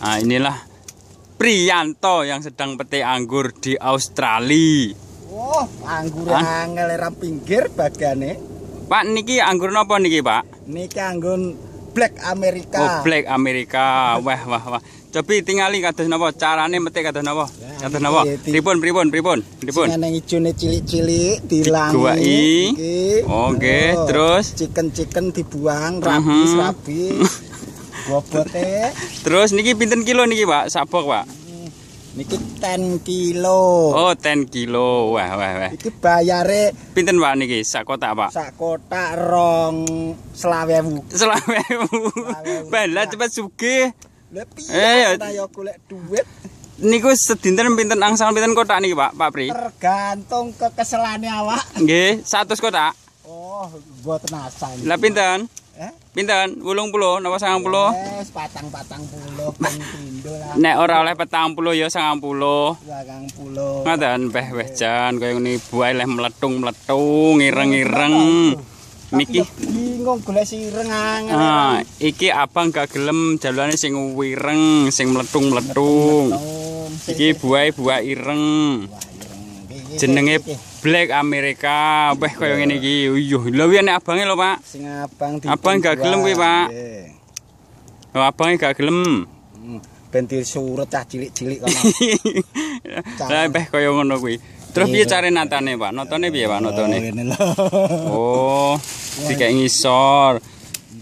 Nah, inilah Priyanto yang sedang petik anggur di Australia. Wah, anggur angel era pinggir bagane. Pak, niki anggur napa niki, Pak? Niki anggur Black America. Oh, Black America. Wah. Cobi tingali kados napa? Carane metik kados napa? Kados napa? Pripun? Sing nang ijone cilik-cilik dilangi. Diguwaki. Oke, terus chicken dibuang rabi. Bobote. Terus niki pinten kilo niki, Pak? Sabok, Pak? Niki 10 kilo. Oh, 10 kilo. Wah. Iki bayare pinten, Pak niki? Sak kotak, Pak? Sak kotak 20.000. 20.000. Bala cepet sugih. Lah piye ta yo golek duit. Niku sedinten pinten angsal pinten kotak niki, Pak Pri? Tergantung kekeselane awak. Nggih, 100 kotak. Oh, mboten asal. Lah pinten? Pinten? 80 napa 90? Wes patang-patang puluh ping pindho lah. Nek ora oleh 40 ya 90. 90. Ngoten beh weh jan kaya ngene buah leh meletung ireng-ireng. Niki bingung golek sireng angel. Ah, iki abang gak gelem jalane sing wireng, sing meletung-meletung. Iki buah ireng. Jenenge Black America, weh kaya ngene iki. Uyuh, lha wi nek abange lho, Pak. Sing abang abang gak gelem kuwi, Pak. Oh, abange gak gelem. Ben disuret cah cilik-cilik kono. Lah beh kaya ngono kuwi. Terus piye care natane, Pak? Notone piye, Pak? Notone. Oh, dikek ngisor.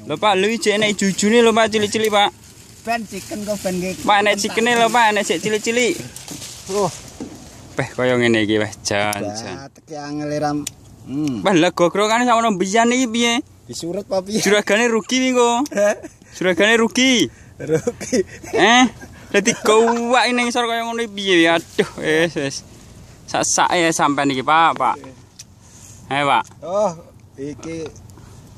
Lho, Pak, lho iki enek jujune lho, Pak, cilik-cilik, Pak. Ben chicken kok ben nggih. Pak, enek chickene lho, Pak, enek sik cilik-cilik. Beh kaya ngene iki weh jan. Teki angel ram. Bah lah gogrokane samono biyen iki piye? Disuret apa piye? Juragane rugi minggo. Juragane rugi. Rugi. Dadi gowak ning isor kaya ngono piye? Aduh, wis. Sak-sake sampean iki, Pak. Ayo, Pak. Oh, iki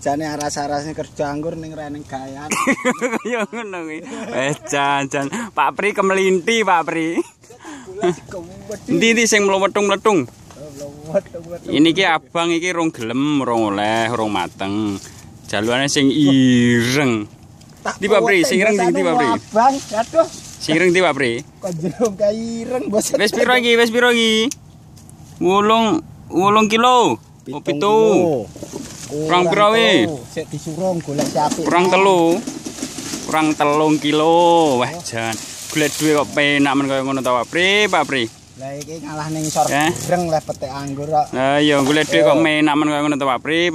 jane aras-arasne kerja anggur ning reneng gayan. Kaya ngono kuwi. Jan. Pak Pri kemelinti, Pak Pri. Ndi sing mletung-mletung. Ini ki abang iki rong gelem, rong oleh, rong mateng. Jalurane sing ireng. Di Pak Pri, sing ireng ndi Pak Pri? Abang, aduh. Sing ireng ndi Pak Pri? Kok jeruk kae ireng, Bos. Wis piro iki? 8 kilo. Oh, 7. Kurang piro wi? Sik disurung golek apik. Kurang 3 kilo. Wah, jan. Golek duwe kok penak men kaya ngono ta, Pak Pri. Lah iki ngalah ning isor ireng le petik anggur kok. Lah iya golek duwe kok menak men kaya ngono ta, Pak Pri.